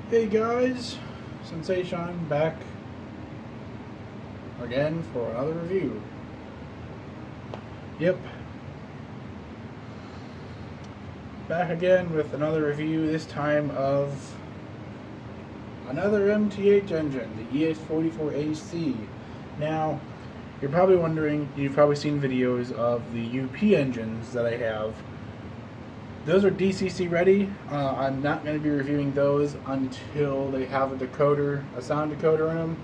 Hey guys, Sensation back again for another review. Yep, back again with another review, this time of another MTH engine, the ES44AC. Now, you're probably wondering, you've probably seen videos of the UP engines that I have. Those are DCC ready. I'm not going to be reviewing those until they have a sound decoder in them.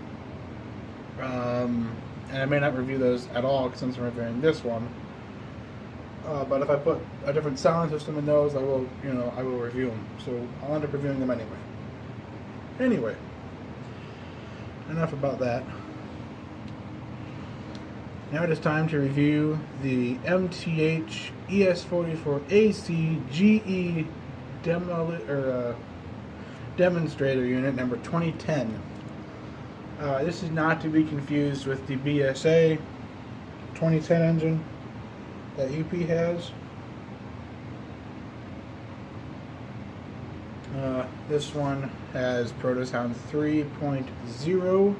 And I may not review those at all since I'm reviewing this one. But if I put a different sound system in those, I will review them. So I'll end up reviewing them anyway. Anyway, enough about that. Now it is time to review the MTH ES44AC GE demonstrator unit number 2010. This is not to be confused with the BSA 2010 engine that UP has. This one has Protosound 3.0.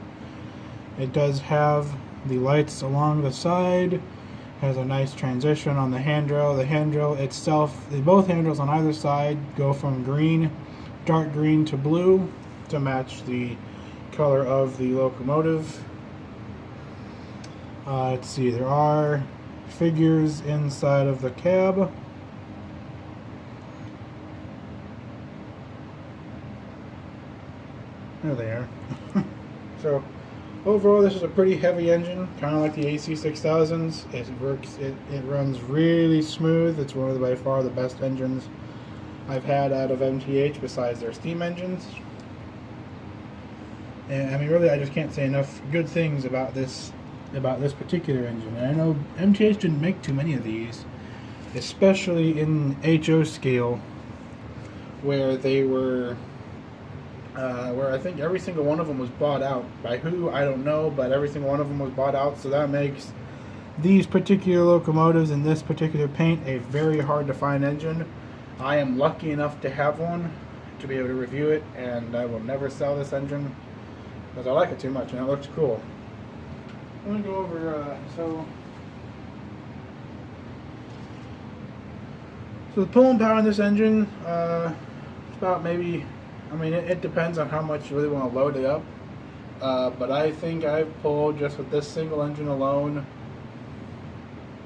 It does have the lights along the side, has a nice transition on the handrail. The handrail itself, both handrails on either side go from green, dark green to blue to match the color of the locomotive. Let's see, there are figures inside of the cab. There they are. So overall, this is a pretty heavy engine, kind of like the AC6000s. It runs really smooth. It's one of by far the best engines I've had out of MTH besides their steam engines. And I mean, really, I just can't say enough good things about this particular engine. And I know MTH didn't make too many of these, especially in HO scale, where they were. Where I think every single one of them was bought out. By who, I don't know, but every single one of them was bought out, so that makes these particular locomotives in this particular paint a very hard to find engine. I am lucky enough to have one, to be able to review it, and I will never sell this engine, because I like it too much, and it looks cool. I'm going to go over, so the pulling power in this engine, it's about maybe, I mean, it depends on how much you really want to load it up. But I think I've pulled, just with this single engine alone,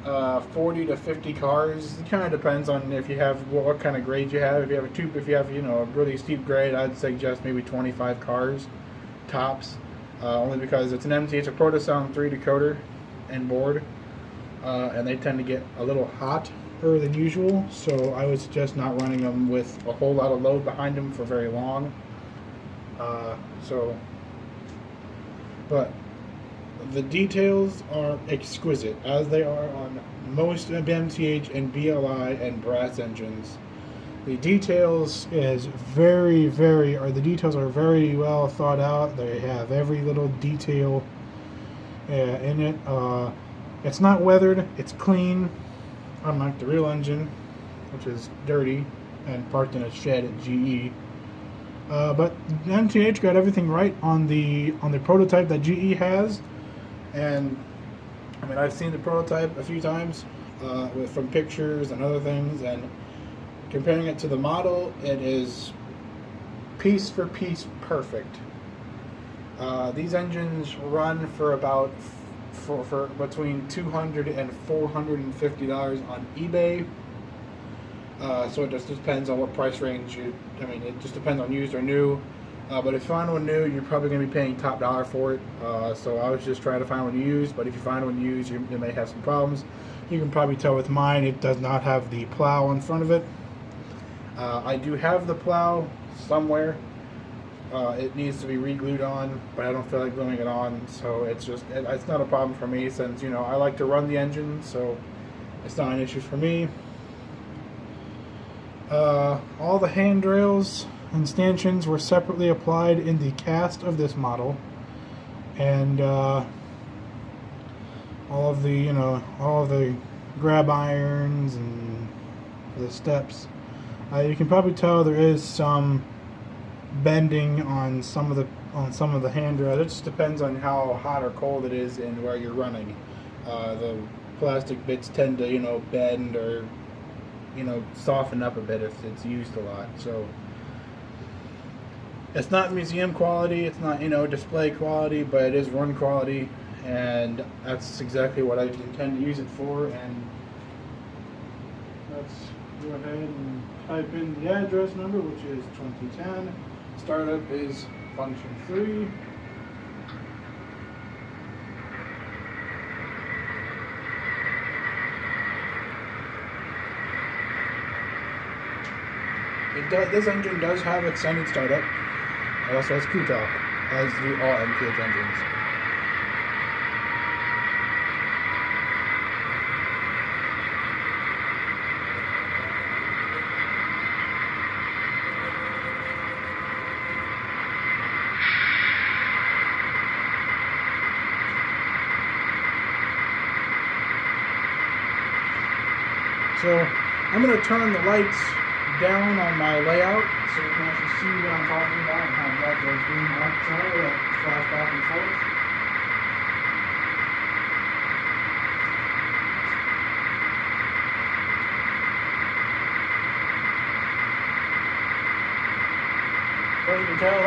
40 to 50 cars. It kind of depends on if you have what kind of grade you have. If you have a really steep grade, I'd suggest maybe 25 cars tops. Only because it's an MTH, a Protosound 3 decoder and board, and they tend to get a little hotter than usual, so I would suggest not running them with a whole lot of load behind them for very long. But the details are exquisite, as they are on most MTH and BLI and brass engines. The details are very well thought out. They have every little detail in it. It's not weathered, it's clean. Unlike the real engine, which is dirty and parked in a shed at GE. But MTH got everything right on the prototype that GE has, and I mean, I've seen the prototype a few times from pictures and other things, and comparing it to the model, it is piece for piece perfect. These engines run for about for between $200 and $450 on eBay. So it just depends on what price range it just depends on used or new. But if you find one new, you're probably going to be paying top dollar for it. So I was just trying to find one used, but if you find one used, you may have some problems. You can probably tell with mine, it does not have the plow in front of it. I do have the plow somewhere. It needs to be re-glued on, but I don't feel like gluing it on, so it's not a problem for me, since I like to run the engine, so it's not an issue for me. All the handrails and stanchions were separately applied in the cast of this model, and all of the grab irons and the steps. You can probably tell there is some bending on some of the handrails. It just depends on how hot or cold it is and where you're running. The plastic bits tend to bend or soften up a bit if it's used a lot. So it's not museum quality, it's not display quality, but it is run quality, and that's exactly what I intend to use it for. And let's go ahead and type in the address number, which is 2010. Startup is function 3. This engine does have extended startup. It also has crew talk, as do all MTH engines. So I'm going to turn the lights down on my layout so you can actually see what I'm talking about and how bright those green lights are that flash back and forth. As you can tell,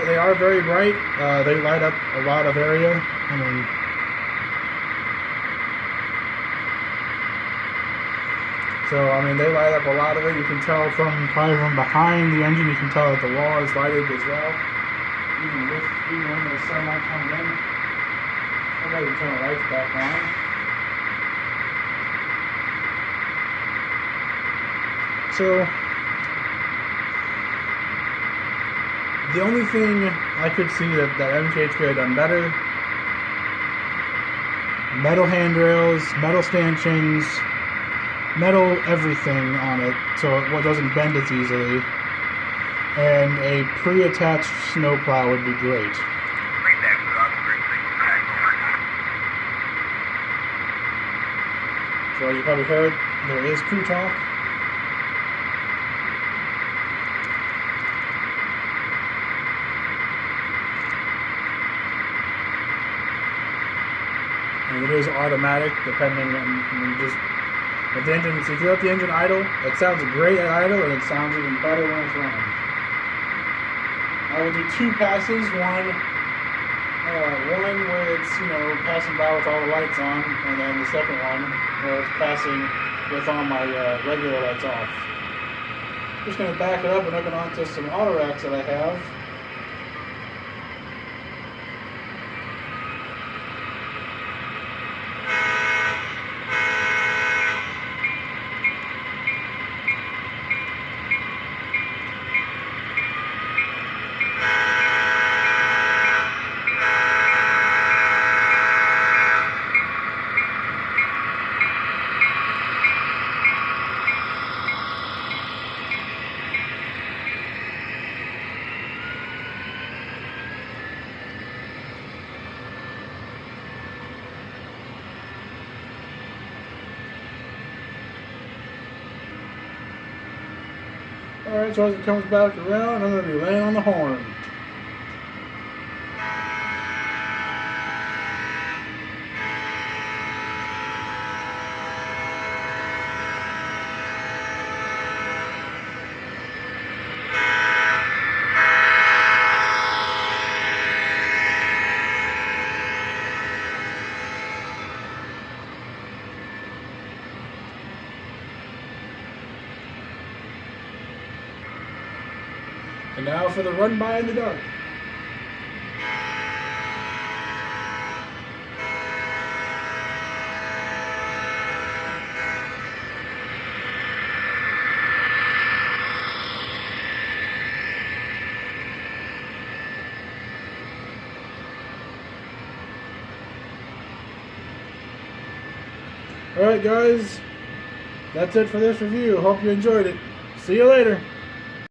they are very bright. They light up a lot of area. I mean, they light up a lot of it. You can tell probably from behind the engine, you can tell that the wall is lighted as well. Even when the sunlight comes in. I'll go ahead and turn the lights back on. So, the only thing I could see that MTH could have done better: metal handrails, metal stanchions, metal everything on it so it doesn't bend as easily, and a pre-attached snowplow would be great. So as you probably heard, there is crew talk. And it is automatic, depending on just if you let the engine idle, it sounds great at idle, and it sounds even better when it's running. I will do 2 passes, one where it's passing by with all the lights on, and then the second one where it's passing with all my regular lights off. Just going to back it up and hook it onto some auto racks that I have. Alright, so as it comes back around, I'm going to be laying on the horn. And now for the run by in the dark. Alright guys, that's it for this review. Hope you enjoyed it. See you later.